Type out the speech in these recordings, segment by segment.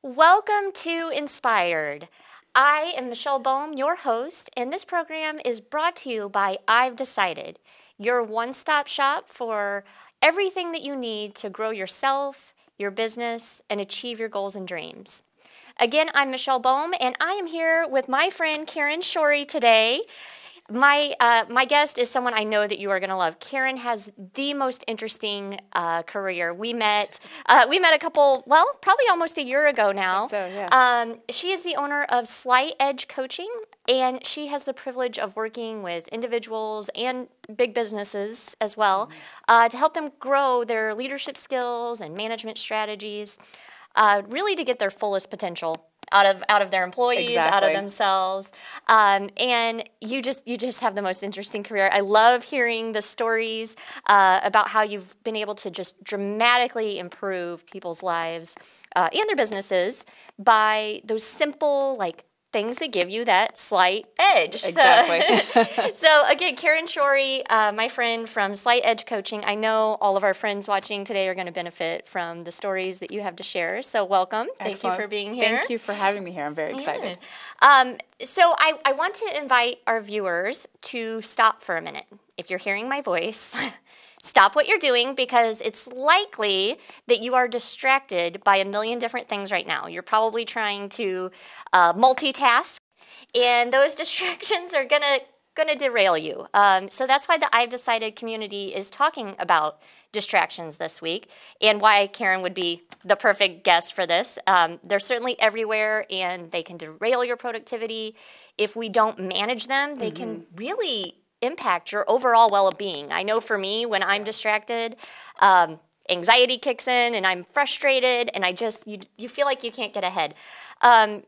Welcome to Inspired. I am MIchelle Bohm, your host, and this program is brought to you by I've Decided, your one-stop shop for everything that you need to grow yourself, your business, and achieve your goals and dreams. Again, I'm MIchelle Bohm, and I am here with my friend Karen Shorey today. My guest is someone I know that you are going to love. Karen has the most interesting career. We met a couple, well, probably almost a year ago now. So, yeah. She is the owner of Slight Edge Coaching, and she has the privilege of working with individuals and big businesses as well to help them grow their leadership skills and management strategies, really to get their fullest potential out of their employees, Exactly. out of themselves, and you just have the most interesting career. I love hearing the stories about how you've been able to just dramatically improve people's lives and their businesses by those simple things that give you that slight edge. Exactly. So again, Karen Shorey, my friend from Slight Edge Coaching. I know all of our friends watching today are going to benefit from the stories that you have to share. So welcome. Excellent. Thank you for being here. Thank you for having me here. I'm very excited. So I want to invite our viewers to stop for a minute. If you're hearing my voice, stop what you're doing, because it's likely that you are distracted by a million different things right now. You're probably trying to multitask, and those distractions are gonna derail you. So that's why the I've Decided community is talking about distractions this week, and why Karen would be the perfect guest for this. They're certainly everywhere, and they can derail your productivity. If we don't manage them, they can really impact your overall well-being. I know for me, when I'm distracted, anxiety kicks in, and I'm frustrated, and you feel like you can't get ahead.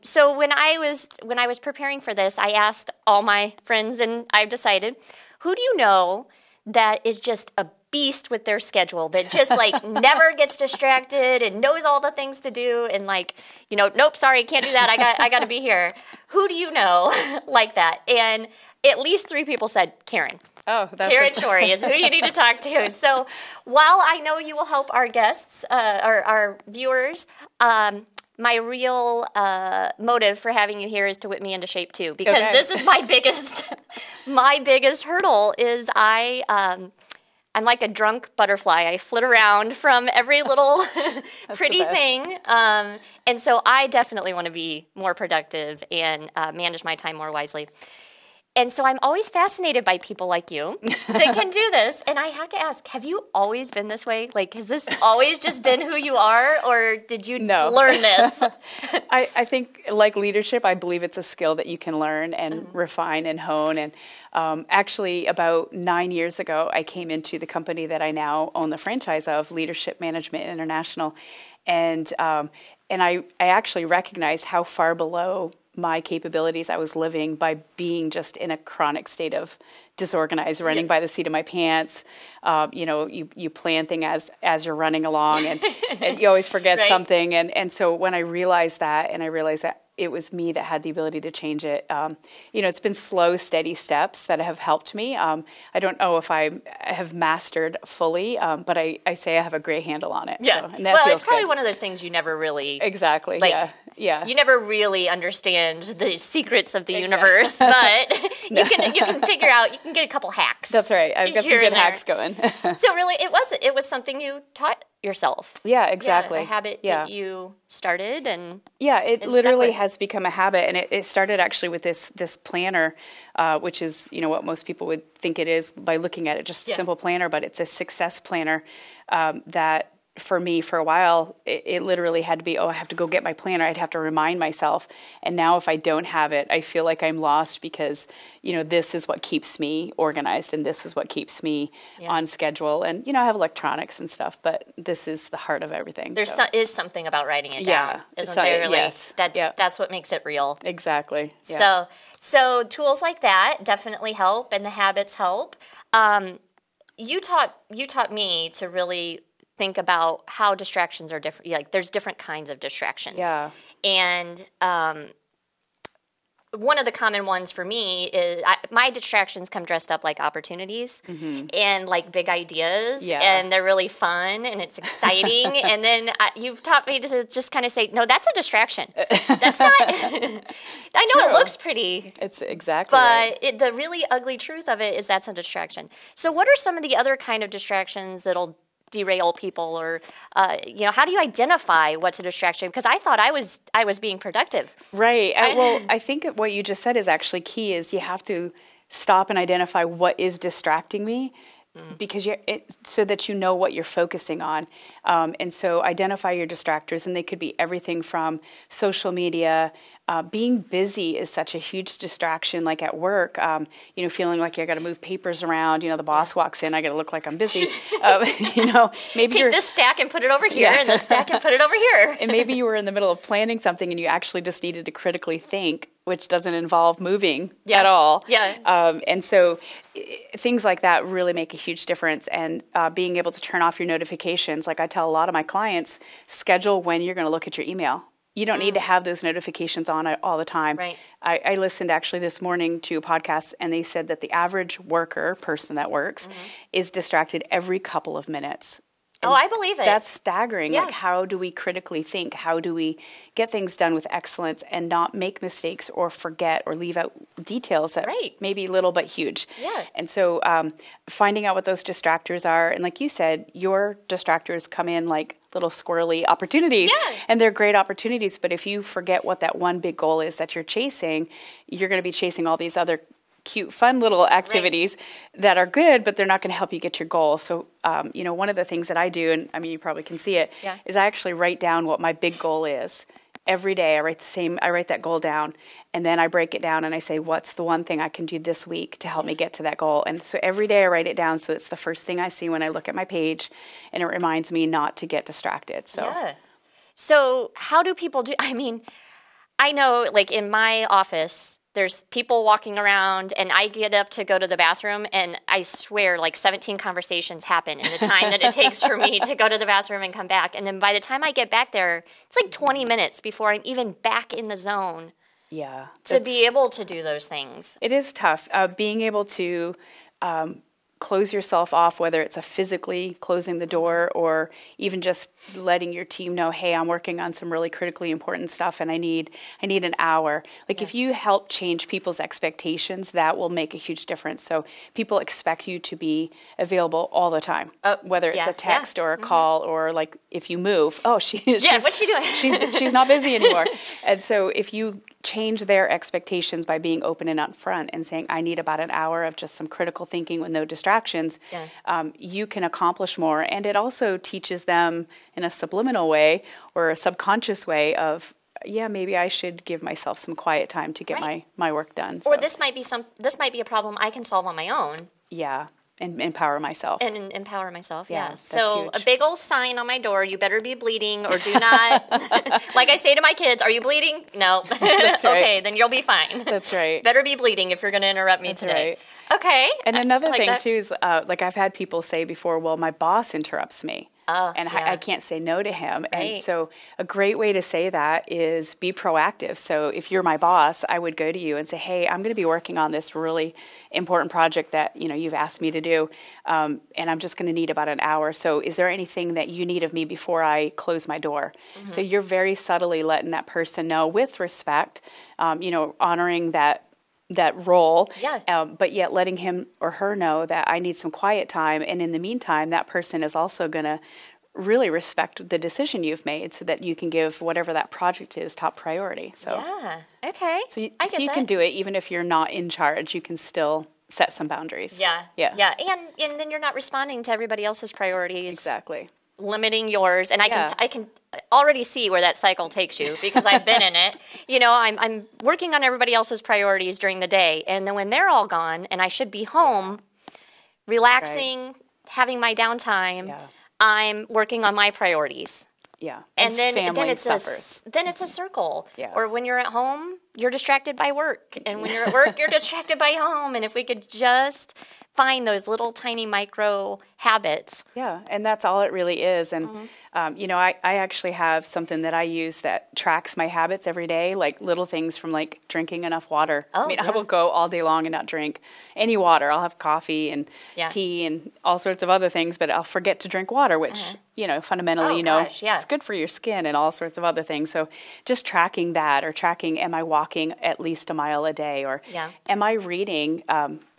So when I was preparing for this, I asked all my friends, and I've decided, who do you know that is just a beast with their schedule, that just never gets distracted and knows all the things to do, and nope, sorry, can't do that. I got to be here. Who do you know like that? And at least 3 people said Karen. Oh, that's Karen Shorey is who you need to talk to. So while I know you will help our guests, or our viewers, my real motive for having you here is to whip me into shape too, because this is my biggest hurdle. Is I'm like a drunk butterfly. I flit around from every little pretty thing. And so I definitely want to be more productive and manage my time more wisely. And so I'm always fascinated by people like you that can do this. And I have to ask, have you always been this way? Has this always just been who you are, or did you learn this? I think, like leadership, I believe it's a skill that you can learn and refine and hone. And actually, about 9 years ago, I came into the company that I now own the franchise of, Leadership Management International. And I actually recognized how far below my capabilities I was living by being just in a chronic state of disorganized, running by the seat of my pants. You plan things as you're running along, and you always forget something. And so when I realized that, and I realized that it was me that had the ability to change it, it's been slow, steady steps that have helped me. I don't know if I have mastered fully, but I say I have a great handle on it. Yeah. So, and that feels it's probably good. one of those things you never really... Exactly, yeah. You never really understand the secrets of the universe, but you can figure out, you can get a couple hacks. That's right. I've got some good hacks going. So really, it was something you taught yourself. Yeah, exactly. Yeah, a habit that you started, and it literally has become a habit, and it started actually with this planner, which is what most people would think it is by looking at it, just a simple planner, but it's a success planner that for me, for a while, it literally had to be, oh, I have to go get my planner. I'd have to remind myself. And now if I don't have it, I feel like I'm lost because, this is what keeps me organized and this is what keeps me on schedule. And, I have electronics and stuff, but this is the heart of everything. There is something about writing it down, isn't there? Like, yes. That's what makes it real. Exactly. Yeah. So tools like that definitely help, and the habits help. You taught me to really think about how distractions are different. Like, there's different kinds of distractions. Yeah. And one of the common ones for me is my distractions come dressed up like opportunities and like big ideas. Yeah. And they're really fun and it's exciting. And then you've taught me to just kind of say, no, that's a distraction. That's not. I know it looks pretty. It's exactly but right. The really ugly truth of it is that's a distraction. So what are some of the other kind of distractions that'll derail people, or how do you identify what's a distraction? Because I thought I was being productive. Right. Well, I think what you just said is actually key. Is you have to stop and identify what is distracting me, because so that you know what you're focusing on. And so identify your distractors, and they could be everything from social media. Being busy is such a huge distraction, like at work, feeling like you got to move papers around, the boss walks in, I got to look like I'm busy. Maybe take this stack and put it over here and this stack and put it over here. And maybe you were in the middle of planning something and you actually just needed to critically think, which doesn't involve moving at all. Yeah. And so things like that really make a huge difference. And being able to turn off your notifications, like I tell a lot of my clients, schedule when you're going to look at your email. You don't need to have those notifications on all the time. Right. I listened actually this morning to a podcast, and they said that the average person that works is distracted every couple of minutes. And I believe it. That's staggering. Yeah. Like, how do we critically think? How do we get things done with excellence and not make mistakes or forget or leave out details that may be little but huge? Yeah. And so finding out what those distractors are, and like you said, your distractors come in like little squirrely opportunities, and they're great opportunities. But if you forget what that one big goal is that you're chasing, you're going to be chasing all these other cute, fun little activities that are good, but they're not going to help you get your goal. So, one of the things that I do, and I mean, you probably can see it, is I actually write down what my big goal is. Every day I write that goal down, and then I break it down and I say, what's the one thing I can do this week to help me get to that goal? And so every day I write it down, so it's the first thing I see when I look at my page, and it reminds me not to get distracted. So how do people do, I mean, I know, like, in my office, there's people walking around, and I get up to go to the bathroom, and I swear, like, 17 conversations happen in the time that it takes for me to go to the bathroom and come back. And then by the time I get back there, it's like 20 minutes before I'm even back in the zone to be able to do those things. It is tough. Being able to close yourself off, whether it's physically closing the door or even just letting your team know, hey, I'm working on some really critically important stuff and I need an hour. Like, if you help change people's expectations, that will make a huge difference. So people expect you to be available all the time, whether it's a text or a call, or like if you move, what's she doing? she's not busy anymore. And so if you change their expectations by being open and upfront and saying, I need about an hour of just some critical thinking with no distractions, you can accomplish more. And it also teaches them in a subliminal way or a subconscious way of, maybe I should give myself some quiet time to get my work done. So. Or this might be a problem I can solve on my own. Yeah. And empower myself. And empower myself, yeah. So a big old sign on my door, you better be bleeding or do not. Like I say to my kids, are you bleeding? No. That's right. Okay, then you'll be fine. That's right. Better be bleeding if you're going to interrupt me today. Right. Okay. And another thing, too, is like I've had people say before, well, my boss interrupts me. I can't say no to him. Right. And so a great way to say that is be proactive. So if you're my boss, I would go to you and say, hey, I'm going to be working on this really important project that, you've asked me to do. And I'm just going to need about an hour. So is there anything that you need of me before I close my door? Mm-hmm. So you're very subtly letting that person know with respect, honoring that role, but yet letting him or her know that I need some quiet time. And in the meantime, that person is also going to really respect the decision you've made so that you can give whatever that project is top priority. So okay. So you can do it even if you're not in charge. You can still set some boundaries. Yeah. And then you're not responding to everybody else's priorities. Exactly. limiting yours, and Yeah. I can already see where that cycle takes you because I've been in it. You know, I'm working on everybody else's priorities during the day, and then when they're all gone and I should be home, relaxing, having my downtime, Yeah. I'm working on my priorities. Yeah. And then it's suffers. then it's a circle. Yeah. Or when you're at home, you're distracted by work, and when you're at work, you're distracted by home. And if we could just find those little tiny micro habits. Yeah, and that's all it really is. And, you know, I actually have something that I use that tracks my habits every day, like little things from like drinking enough water. Oh, I mean, yeah. I will go all day long and not drink any water. I'll have coffee and tea and all sorts of other things, but I'll forget to drink water, which, you know, fundamentally, Oh, you know, gosh, yeah. it's good for your skin and all sorts of other things. So just tracking that, or tracking, am I walking at least a mile a day, or am I reading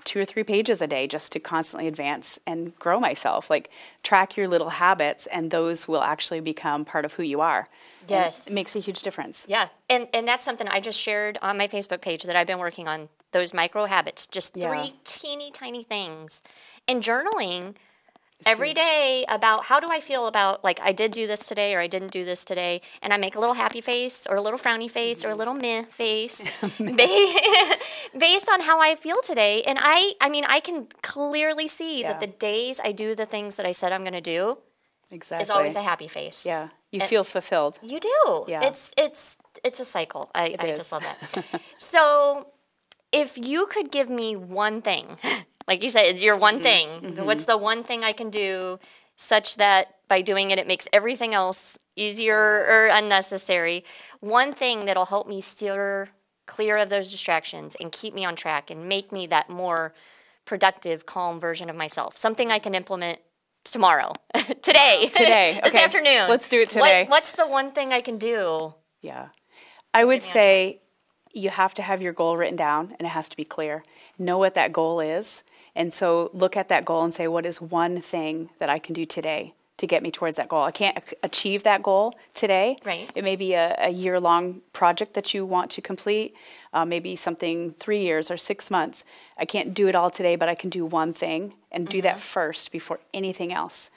2 or 3 pages a day just to constantly advance and grow myself. Like, track your little habits, and those will actually become part of who you are. Yes. And it makes a huge difference. Yeah. And that's something I just shared on my Facebook page that I've been working on, those micro habits, just 3 teeny tiny things. And journaling every day about how do I feel about, like, I did do this today or I didn't do this today, and I make a little happy face or a little frowny face or a little meh face based on how I feel today. And I mean, I can clearly see that the days I do the things that I said I'm going to do is always a happy face. Yeah, you feel fulfilled. You do. Yeah. It's a cycle. I just love that. So if you could give me one thing, like you said, your one thing. What's the one thing I can do such that by doing it, it makes everything else easier or unnecessary? One thing that'll help me steer clear of those distractions and keep me on track and make me that more productive, calm version of myself. Something I can implement tomorrow, today, this afternoon. Let's do it today. What's the one thing I can do? Yeah. I would say you have to have your goal written down, and it has to be clear. Know what that goal is. And so look at that goal and say, what is one thing that I can do today to get me towards that goal? I can't achieve that goal today. Right. It may be a year-long project that you want to complete, maybe something 3 years or 6 months. I can't do it all today, but I can do one thing and do that first before anything else.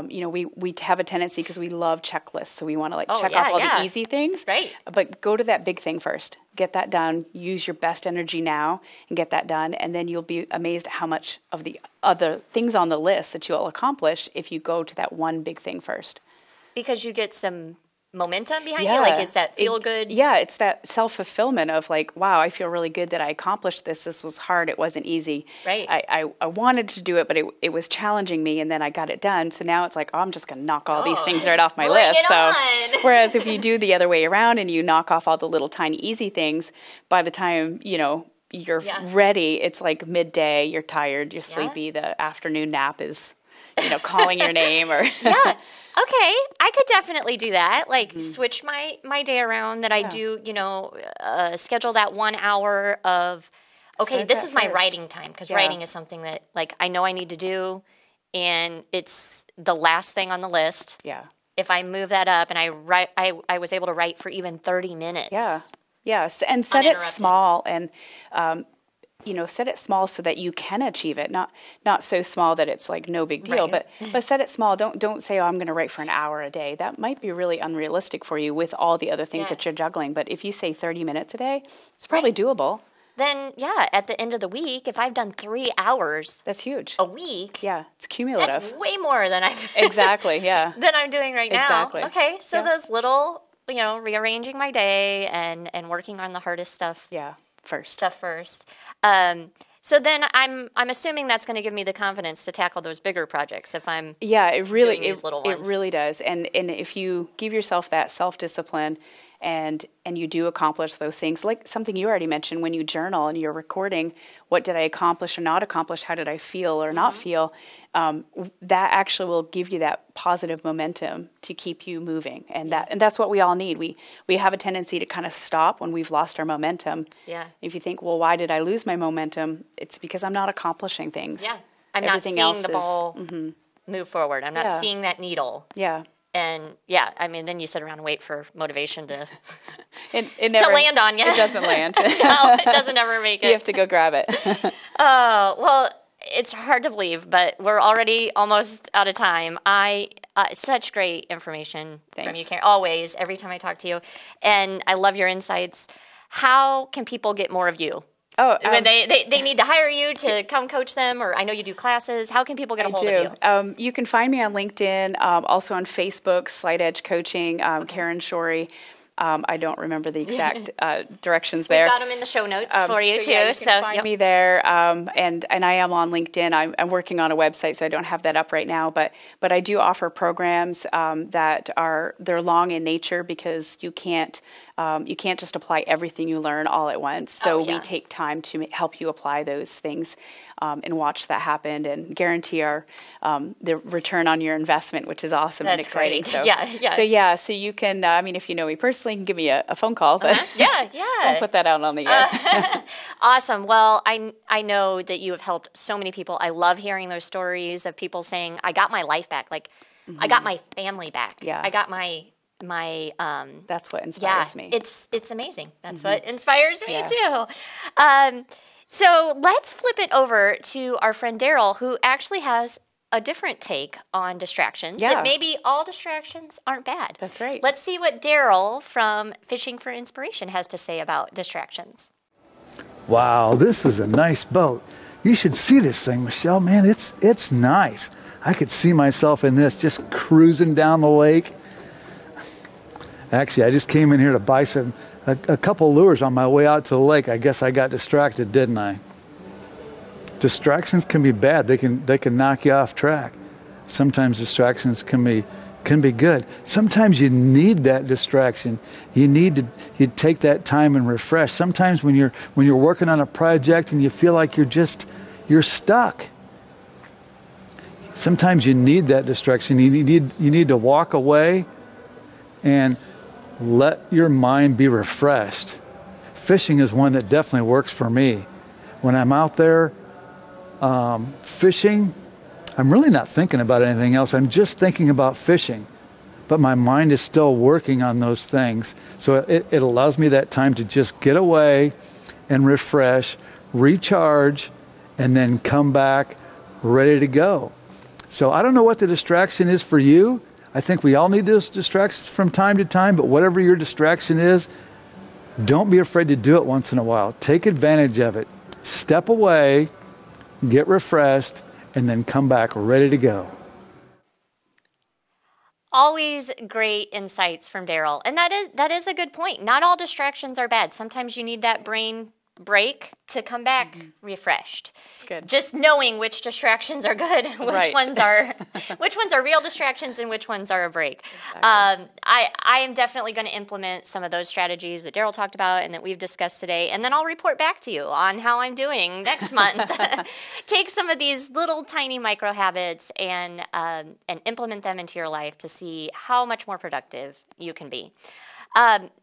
You know, we have a tendency, because we love checklists, so we want to check off all the easy things. Right. But go to that big thing first. Get that done. Use your best energy now and get that done, and then you'll be amazed at how much of the other things on the list that you'll accomplish if you go to that one big thing first. Because you get some momentum behind you? Like, is that feel good? Yeah, it's that self-fulfillment of like, wow, I feel really good that I accomplished this. This was hard. It wasn't easy. Right. I wanted to do it, but it was challenging me, and then I got it done. So now it's like, oh, I'm just going to knock all these things right off my list. So whereas if you do the other way around and you knock off all the little tiny easy things, by the time, you know, you're ready, it's like midday, you're tired, you're sleepy, the afternoon nap is, you know, calling your name or Okay, I could definitely do that. Like, switch my day around, that I do, you know, schedule that 1 hour of, okay, this is my writing time, because writing is something that, like, I know I need to do, and it's the last thing on the list. Yeah. If I move that up and I was able to write for even 30 minutes. Yeah. Yes, and set it small, and you know, set it small so that you can achieve it. Not so small that it's like no big deal, but set it small. Don't say, oh, I'm going to write for an hour a day. That might be really unrealistic for you with all the other things that you're juggling. But if you say 30 minutes a day, it's probably doable. Then, at the end of the week, if I've done 3 hours, that's huge. A week, it's cumulative. That's way more than I've than I'm doing right now. Exactly. Okay, so those little, you know, rearranging my day and working on the hardest stuff. First. So then I'm assuming that's going to give me the confidence to tackle those bigger projects if I'm it really doing these little ones. It really does. And if you give yourself that self-discipline and you do accomplish those things, like something you already mentioned, when you journal and you're recording, what did I accomplish or not accomplish? How did I feel or not feel? That actually will give you that positive momentum to keep you moving. And that's what we all need. We have a tendency to kind of stop when we've lost our momentum. Yeah. If you think, well, why did I lose my momentum? It's because I'm not accomplishing things. Yeah. I'm not seeing the ball move forward. I'm not seeing that needle. Yeah. And I mean, then you sit around and wait for motivation to it never, to land on you. It doesn't land. No, it doesn't ever make it. You have to go grab it. Oh, well, it's hard to believe, but we're already almost out of time. I Such great information from Thanks. you, Karen. Always, every time I talk to you. And I love your insights. How can people get more of you? Oh, when they need to hire you to come coach them, or I know you do classes. How can people get a hold of you? You can find me on LinkedIn, also on Facebook, Slight Edge Coaching, Karen Shorey. I don't remember the exact directions there. We've got them in the show notes for you, too. Yeah, you can find me there, and I am on LinkedIn. I'm working on a website, so I don't have that up right now. But I do offer programs they're long in nature, because you can't just apply everything you learn all at once. So we take time to help you apply those things and watch that happen, and guarantee the return on your investment, which is awesome and exciting. Great. So so you can. If you know me personally, you can give me a phone call. But I'll put that out on the air. Awesome. Well, I know that you have helped so many people. I love hearing those stories of people saying, "I got my life back. Like, I got my family back. Yeah. I got my." That's what inspires me. It's amazing. That's what inspires me too. So let's flip it over to our friend Darrel, who actually has a different take on distractions. That maybe all distractions aren't bad. That's right. Let's see what Darrel from Fishing for Inspiration has to say about distractions. Wow, this is a nice boat. You should see this thing, Michelle. Man, it's nice. I could see myself in this, just cruising down the lake. Actually, I just came in here to buy a couple lures on my way out to the lake. I guess I got distracted, didn't I? Distractions can be bad. They can knock you off track. Sometimes distractions can be good. Sometimes you need that distraction. You take that time and refresh. Sometimes when you're working on a project and you feel like you're stuck. Sometimes you need that distraction. You need to walk away and let your mind be refreshed. Fishing is one that definitely works for me. When I'm out there fishing, I'm really not thinking about anything else. I'm just thinking about fishing. But my mind is still working on those things. So it allows me that time to just get away and refresh, recharge, and then come back ready to go. So I don't know what the distraction is for you. I think we all need those distractions from time to time, but whatever your distraction is, don't be afraid to do it once in a while. Take advantage of it. Step away, get refreshed, and then come back ready to go. Always great insights from Darrel. And that is a good point. Not all distractions are bad. Sometimes you need that brain break to come back refreshed. It's good. Just knowing which distractions are good, which ones are real distractions, and which ones are a break. Exactly. I am definitely going to implement some of those strategies that Darrel talked about and that we've discussed today, and then I'll report back to you on how I'm doing next month. Take some of these little tiny micro habits and implement them into your life to see how much more productive you can be.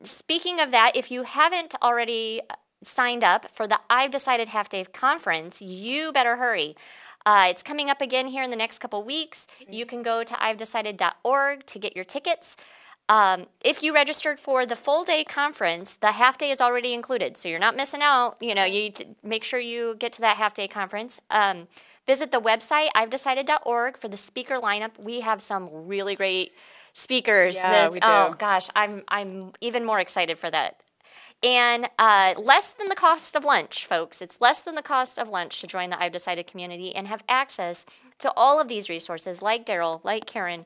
Speaking of that, if you haven't already signed up for the I've Decided Half-Day Conference, you better hurry. It's coming up again here in the next couple weeks. You can go to ivedecided.org to get your tickets. If you registered for the full day conference, the half day is already included, so you're not missing out. You need to make sure you get to that half-day conference. Visit the website, ivedecided.org, for the speaker lineup. We have some really great speakers. Yeah, we do. Oh gosh, I'm even more excited for that. And less than the cost of lunch, folks. It's less than the cost of lunch to join the I've Decided community and have access to all of these resources, like Darrel, like Karen,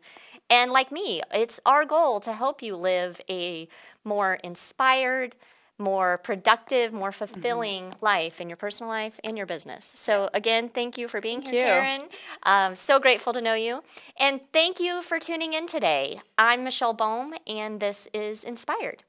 and like me. It's our goal to help you live a more inspired, more productive, more fulfilling life in your personal life and your business. So again, thank you for being here, Karen. I'm so grateful to know you. And thank you for tuning in today. I'm MIchelle Bohm, and this is Inspired.